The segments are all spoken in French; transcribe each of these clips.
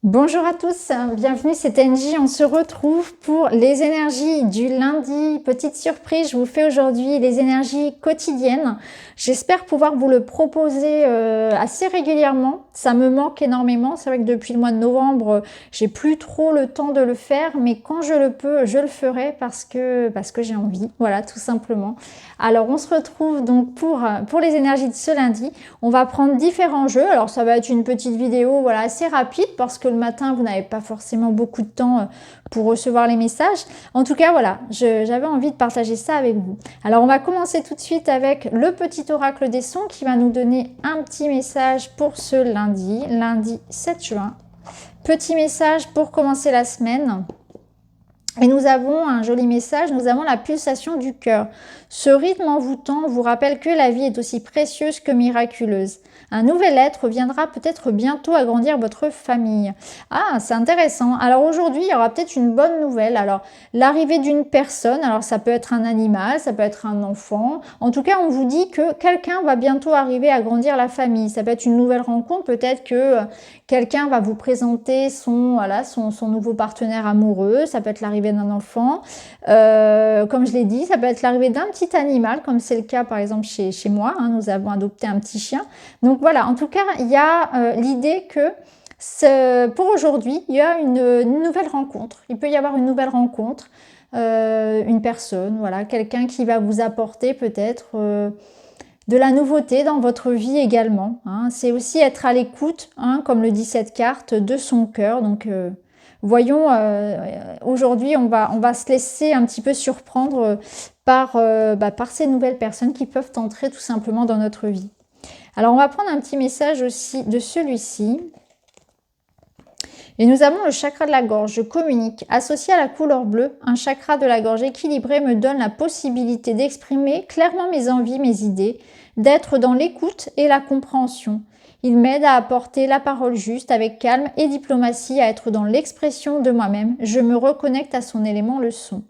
Bonjour à tous, bienvenue, c'est Angie. On se retrouve pour les énergies du lundi. Petite surprise, je vous fais aujourd'hui les énergies quotidiennes. J'espère pouvoir vous le proposer assez régulièrement. Ça me manque énormément. C'est vrai que depuis le mois de novembre, j'ai plus trop le temps de le faire, mais quand je le peux, je le ferai parce que j'ai envie. Voilà, tout simplement. Alors, on se retrouve donc pour les énergies de ce lundi. On va prendre différents jeux. Alors, ça va être une petite vidéo, voilà, assez rapide parce que le matin, vous n'avez pas forcément beaucoup de temps pour recevoir les messages. En tout cas, voilà, j'avais envie de partager ça avec vous. Alors, on va commencer tout de suite avec le petit oracle des sons qui va nous donner un petit message pour ce lundi 7 juin. Petit message pour commencer la semaine. Et nous avons un joli message, nous avons la pulsation du cœur. Ce rythme envoûtant vous rappelle que la vie est aussi précieuse que miraculeuse. Un nouvel être viendra peut-être bientôt agrandir votre famille. Ah, c'est intéressant. Alors aujourd'hui, il y aura peut-être une bonne nouvelle. Alors, l'arrivée d'une personne, alors ça peut être un animal, ça peut être un enfant. En tout cas, on vous dit que quelqu'un va bientôt arriver à agrandir la famille. Ça peut être une nouvelle rencontre, peut-être que quelqu'un va vous présenter son nouveau partenaire amoureux. Ça peut être l'arrivée d'un enfant. Comme je l'ai dit, ça peut être l'arrivée d'un petit animal, comme c'est le cas par exemple chez moi. Nous avons adopté un petit chien. Donc voilà, en tout cas, il y a l'idée que pour aujourd'hui, il y a une nouvelle rencontre. Il peut y avoir une nouvelle rencontre, une personne, voilà, quelqu'un qui va vous apporter peut-être de la nouveauté dans votre vie également. C'est aussi être à l'écoute, comme le dit cette carte, de son cœur. Donc voyons, aujourd'hui, on va se laisser un petit peu surprendre par ces nouvelles personnes qui peuvent entrer tout simplement dans notre vie. Alors, on va prendre un petit message aussi de celui-ci. Et nous avons le chakra de la gorge. Je communique. Associé à la couleur bleue, un chakra de la gorge équilibré me donne la possibilité d'exprimer clairement mes envies, mes idées, d'être dans l'écoute et la compréhension. Il m'aide à apporter la parole juste avec calme et diplomatie, à être dans l'expression de moi-même. Je me reconnecte à son élément, le son.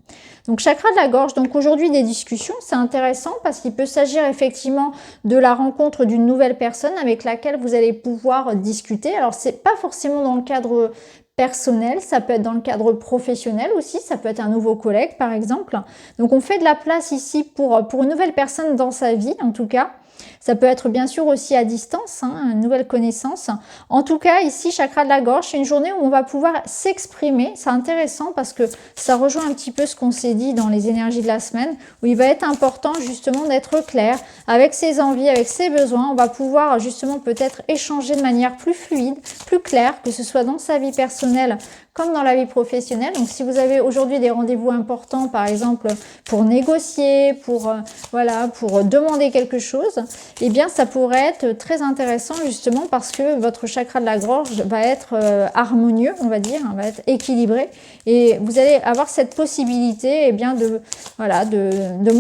Donc chakra de la gorge, donc aujourd'hui des discussions, c'est intéressant parce qu'il peut s'agir effectivement de la rencontre d'une nouvelle personne avec laquelle vous allez pouvoir discuter. Alors c'est pas forcément dans le cadre personnel, ça peut être dans le cadre professionnel aussi, ça peut être un nouveau collègue par exemple. Donc on fait de la place ici pour une nouvelle personne dans sa vie en tout cas. Ça peut être bien sûr aussi à distance, une nouvelle connaissance. En tout cas, ici, chakra de la gorge, c'est une journée où on va pouvoir s'exprimer. C'est intéressant parce que ça rejoint un petit peu ce qu'on s'est dit dans les énergies de la semaine, où il va être important justement d'être clair avec ses envies, avec ses besoins. On va pouvoir justement peut-être échanger de manière plus fluide, plus claire, que ce soit dans sa vie personnelle comme dans la vie professionnelle. Donc si vous avez aujourd'hui des rendez-vous importants, par exemple pour négocier, pour demander quelque chose, eh bien ça pourrait être très intéressant justement parce que votre chakra de la gorge va être harmonieux, on va dire, va être équilibré et vous allez avoir cette possibilité de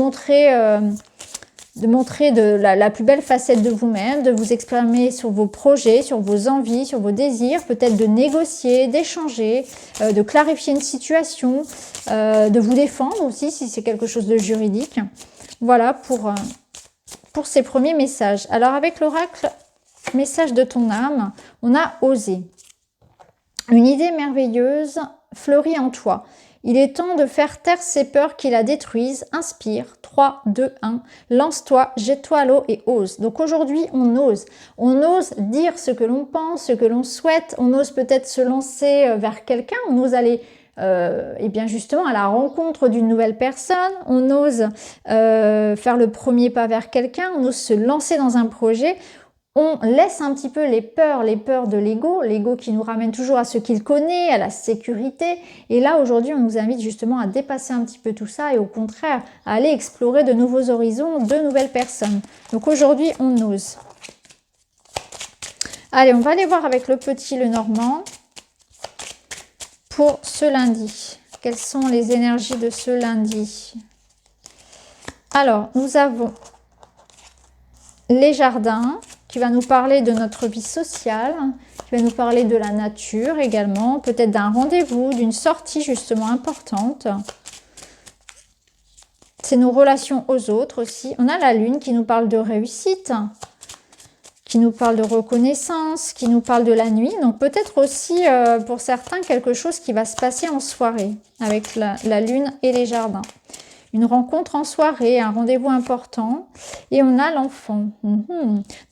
montrer la plus belle facette de vous-même, de vous exprimer sur vos projets, sur vos envies, sur vos désirs, peut-être de négocier, d'échanger, de clarifier une situation, de vous défendre aussi si c'est quelque chose de juridique. Voilà pour ces premiers messages. Alors avec l'oracle, message de ton âme, on a osé. Une idée merveilleuse fleurit en toi. Il est temps de faire taire ces peurs qui la détruisent. Inspire. 3, 2, 1. Lance-toi, jette-toi à l'eau et ose. Donc aujourd'hui, on ose. On ose dire ce que l'on pense, ce que l'on souhaite. On ose peut-être se lancer vers quelqu'un. On ose aller justement à la rencontre d'une nouvelle personne. On ose faire le premier pas vers quelqu'un. On ose se lancer dans un projet. On laisse un petit peu les peurs de l'ego qui nous ramène toujours à ce qu'il connaît, à la sécurité. Et là, aujourd'hui, on nous invite justement à dépasser un petit peu tout ça et au contraire, à aller explorer de nouveaux horizons, de nouvelles personnes. Donc aujourd'hui, on ose. Allez, on va aller voir avec le petit Lenormand pour ce lundi. Quelles sont les énergies de ce lundi? Alors, nous avons les jardins, qui va nous parler de notre vie sociale, qui va nous parler de la nature également, peut-être d'un rendez-vous, d'une sortie justement importante. C'est nos relations aux autres aussi. On a la lune qui nous parle de réussite, qui nous parle de reconnaissance, qui nous parle de la nuit. Donc peut-être aussi pour certains quelque chose qui va se passer en soirée avec la lune et les jardins. Une rencontre en soirée, un rendez-vous important. Et on a l'enfant.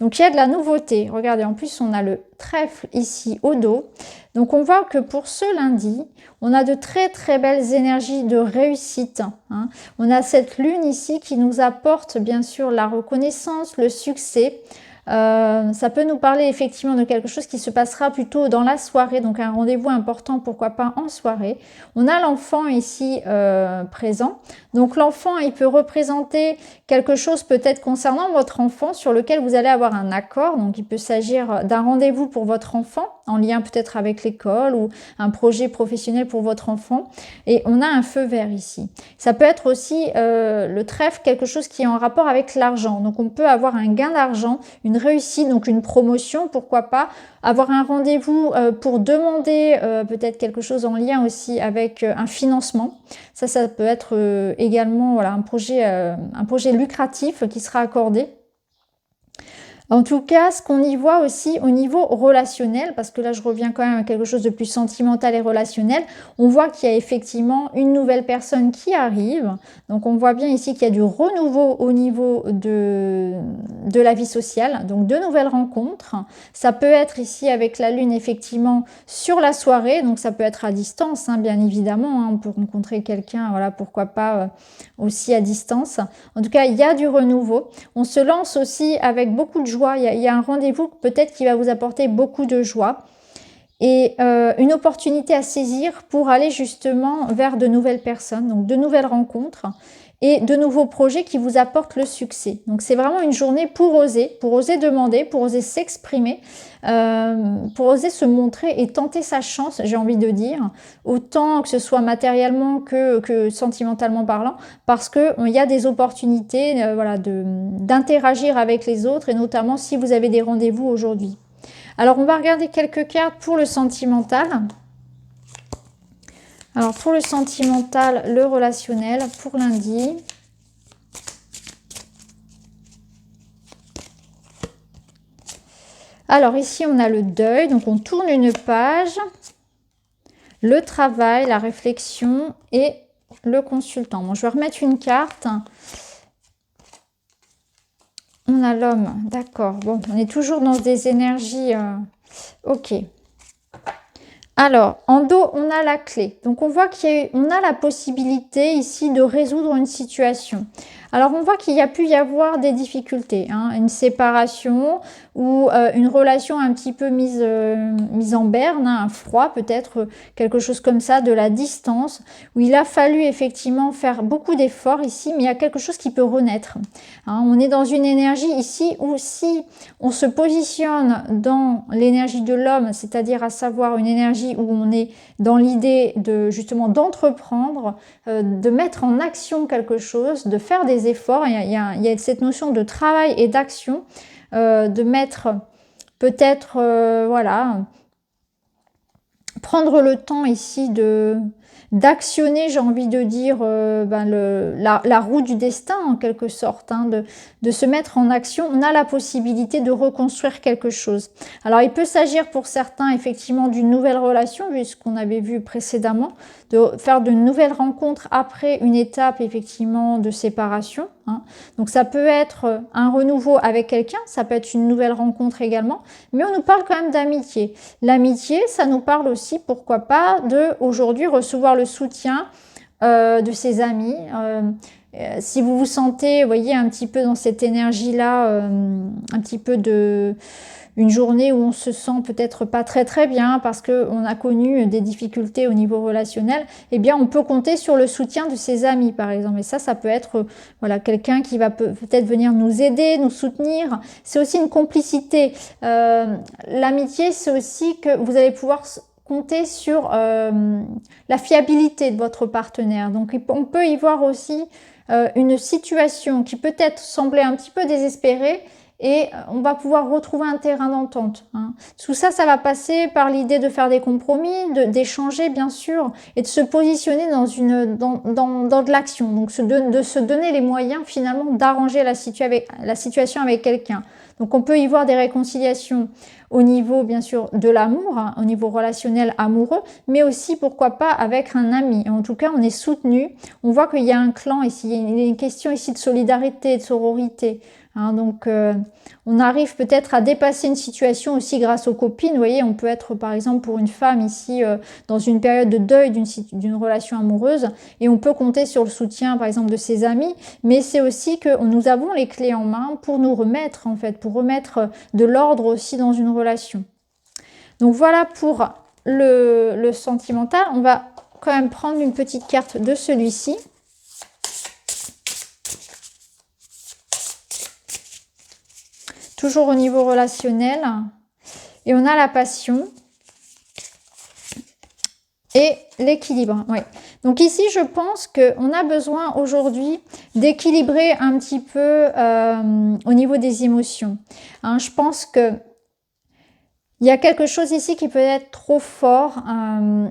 Donc il y a de la nouveauté. Regardez, en plus on a le trèfle ici au dos. Donc on voit que pour ce lundi, on a de très très belles énergies de réussite. Hein. On a cette lune ici qui nous apporte bien sûr la reconnaissance, le succès. Ça peut nous parler effectivement de quelque chose qui se passera plutôt dans la soirée, donc un rendez-vous important, pourquoi pas en soirée. On a l'enfant ici présent, donc l'enfant il peut représenter quelque chose peut-être concernant votre enfant sur lequel vous allez avoir un accord, donc il peut s'agir d'un rendez-vous pour votre enfant, en lien peut-être avec l'école ou un projet professionnel pour votre enfant, et on a un feu vert ici. Ça peut être aussi le trèfle, quelque chose qui est en rapport avec l'argent, donc on peut avoir un gain d'argent, une réussite, donc une promotion, pourquoi pas, avoir un rendez-vous pour demander peut-être quelque chose en lien aussi avec un financement. Ça peut être également voilà, un projet lucratif qui sera accordé. En tout cas, ce qu'on y voit aussi au niveau relationnel, parce que là je reviens quand même à quelque chose de plus sentimental et relationnel, on voit qu'il y a effectivement une nouvelle personne qui arrive. Donc on voit bien ici qu'il y a du renouveau au niveau de la vie sociale, donc de nouvelles rencontres. Ça peut être ici avec la lune effectivement sur la soirée, donc ça peut être à distance, hein, bien évidemment, hein, on peut rencontrer quelqu'un, voilà, pourquoi pas aussi à distance. En tout cas, il y a du renouveau. On se lance aussi avec beaucoup de joie. Il y a un rendez-vous peut-être qui va vous apporter beaucoup de joie et une opportunité à saisir pour aller justement vers de nouvelles personnes, donc de nouvelles rencontres et de nouveaux projets qui vous apportent le succès. Donc c'est vraiment une journée pour oser demander, pour oser s'exprimer, pour oser se montrer et tenter sa chance, j'ai envie de dire, autant que ce soit matériellement que sentimentalement parlant, parce qu'il y a des opportunités voilà, d'interagir avec les autres, et notamment si vous avez des rendez-vous aujourd'hui. Alors on va regarder quelques cartes pour le sentimental. Alors pour le sentimental, le relationnel pour lundi. Alors ici on a le deuil, donc on tourne une page, le travail, la réflexion et le consultant. Bon, je vais remettre une carte. On a l'homme, d'accord. Bon, on est toujours dans des énergies... ok. Alors, en dos, on a la clé. Donc, on voit qu'on a la possibilité ici de résoudre une situation. Alors, on voit qu'il y a pu y avoir des difficultés, hein, une séparation ou une relation un petit peu mise en berne, hein, un froid peut-être, quelque chose comme ça, de la distance, où il a fallu effectivement faire beaucoup d'efforts ici, mais il y a quelque chose qui peut renaître. Hein, on est dans une énergie ici où si on se positionne dans l'énergie de l'homme, c'est-à-dire à savoir une énergie où on est dans l'idée de justement d'entreprendre, de mettre en action quelque chose, de faire des efforts, il y a cette notion de travail et d'action, de mettre peut-être, voilà, prendre le temps ici d'actionner, j'ai envie de dire, la roue du destin en quelque sorte, hein, de se mettre en action. On a la possibilité de reconstruire quelque chose. Alors il peut s'agir pour certains effectivement d'une nouvelle relation, vu ce qu'on avait vu précédemment, de faire de nouvelles rencontres après une étape effectivement de séparation. Hein. Donc ça peut être un renouveau avec quelqu'un, ça peut être une nouvelle rencontre également, mais on nous parle quand même d'amitié. L'amitié, ça nous parle aussi, pourquoi pas, de aujourd'hui recevoir le soutien de ses amis. Si vous vous sentez, vous voyez, un petit peu dans cette énergie-là, un petit peu de... une journée où on se sent peut-être pas très très bien parce qu'on a connu des difficultés au niveau relationnel, eh bien on peut compter sur le soutien de ses amis par exemple. Et ça peut être voilà, quelqu'un qui va peut-être venir nous aider, nous soutenir. C'est aussi une complicité. L'amitié, c'est aussi que vous allez pouvoir compter sur la fiabilité de votre partenaire. Donc on peut y voir aussi une situation qui peut-être semblait un petit peu désespérée, et on va pouvoir retrouver un terrain d'entente. Hein. Tout ça, ça va passer par l'idée de faire des compromis, d'échanger bien sûr, et de se positionner dans de l'action. Donc de se donner les moyens finalement d'arranger la situation avec quelqu'un. Donc on peut y voir des réconciliations au niveau bien sûr de l'amour, hein, au niveau relationnel amoureux, mais aussi pourquoi pas avec un ami. En tout cas, on est soutenu. On voit qu'il y a un clan ici, il y a une question ici de solidarité, de sororité. Hein, donc on arrive peut-être à dépasser une situation aussi grâce aux copines. Vous voyez, on peut être par exemple pour une femme ici dans une période de deuil d'une relation amoureuse et on peut compter sur le soutien par exemple de ses amis, mais c'est aussi que nous avons les clés en main pour nous remettre en fait, pour remettre de l'ordre aussi dans une relation. Donc voilà pour le sentimental. On va quand même prendre une petite carte de celui-ci. Toujours au niveau relationnel. Et on a la passion. Et l'équilibre. Oui. Donc ici, je pense qu'on a besoin aujourd'hui d'équilibrer un petit peu au niveau des émotions. Hein, je pense que il y a quelque chose ici qui peut être trop fort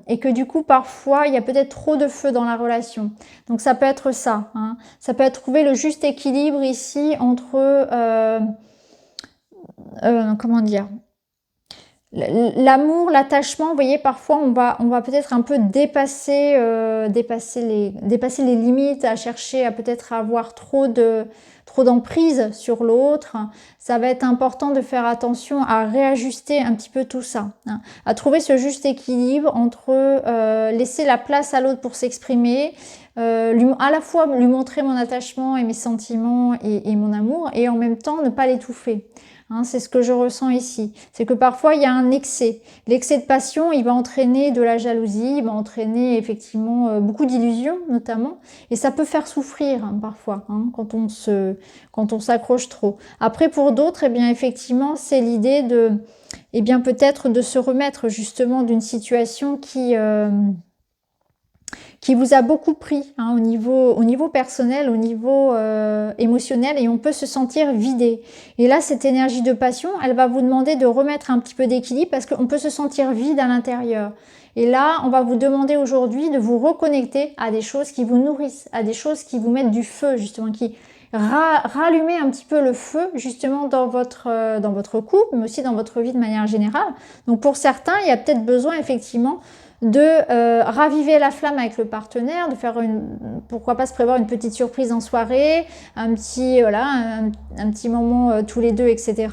et que du coup, parfois, il y a peut-être trop de feu dans la relation. Donc ça peut être ça. Hein. Ça peut être trouver le juste équilibre ici entre... comment dire, l'amour, l'attachement, vous voyez, parfois on va peut-être un peu dépasser les limites, à chercher à peut-être avoir trop d'emprise sur l'autre. Ça va être important de faire attention à réajuster un petit peu tout ça, hein, à trouver ce juste équilibre entre laisser la place à l'autre pour s'exprimer, à la fois lui montrer mon attachement et mes sentiments et mon amour, et en même temps ne pas l'étouffer. Hein, c'est ce que je ressens ici. C'est que parfois, il y a un excès. L'excès de passion, il va entraîner de la jalousie, il va entraîner effectivement beaucoup d'illusions notamment. Et ça peut faire souffrir hein, parfois hein, quand on s'accroche trop. Après, pour d'autres, eh bien, effectivement, c'est l'idée de, eh bien, peut-être de se remettre justement d'une situation qui vous a beaucoup pris hein, au niveau personnel, au niveau émotionnel, et on peut se sentir vidé. Et là, cette énergie de passion, elle va vous demander de remettre un petit peu d'équilibre parce qu'on peut se sentir vide à l'intérieur. Et là, on va vous demander aujourd'hui de vous reconnecter à des choses qui vous nourrissent, à des choses qui vous mettent du feu, justement, qui rallumer un petit peu le feu, justement, dans votre couple, mais aussi dans votre vie de manière générale. Donc, pour certains, il y a peut-être besoin, effectivement, de raviver la flamme avec le partenaire, de faire pourquoi pas se prévoir une petite surprise en soirée, un petit moment tous les deux, etc.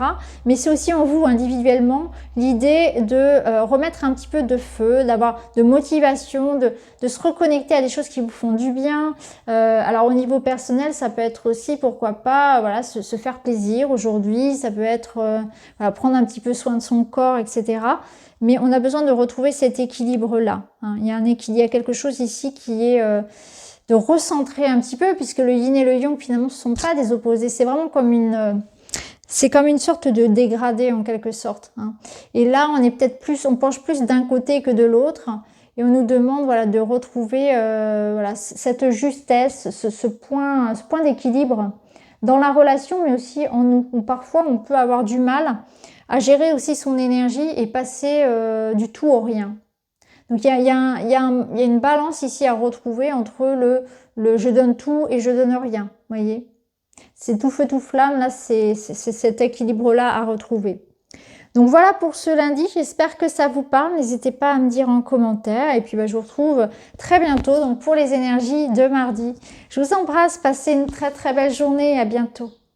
Mais c'est aussi en vous individuellement l'idée de remettre un petit peu de feu, d'avoir de motivation, de se reconnecter à des choses qui vous font du bien. Alors au niveau personnel, ça peut être aussi pourquoi pas se faire plaisir aujourd'hui, ça peut être prendre un petit peu soin de son corps, etc. Mais on a besoin de retrouver cet équilibre-là. Hein. Il y a quelque chose ici qui est de recentrer un petit peu, puisque le yin et le yang, finalement, ce ne sont pas des opposés. C'est vraiment comme une sorte de dégradé, en quelque sorte. Hein. Et là, on penche plus d'un côté que de l'autre. Et on nous demande de retrouver cette justesse, ce point d'équilibre dans la relation, mais aussi en nous. Où parfois, on peut avoir du mal à gérer aussi son énergie et passer du tout au rien. Donc il y a une balance ici à retrouver entre le je donne tout et je donne rien, voyez. C'est tout feu tout flamme, là c'est cet équilibre-là à retrouver. Donc voilà pour ce lundi, j'espère que ça vous parle, n'hésitez pas à me dire en commentaire et puis je vous retrouve très bientôt donc pour les énergies de mardi. Je vous embrasse, passez une très très belle journée, à bientôt.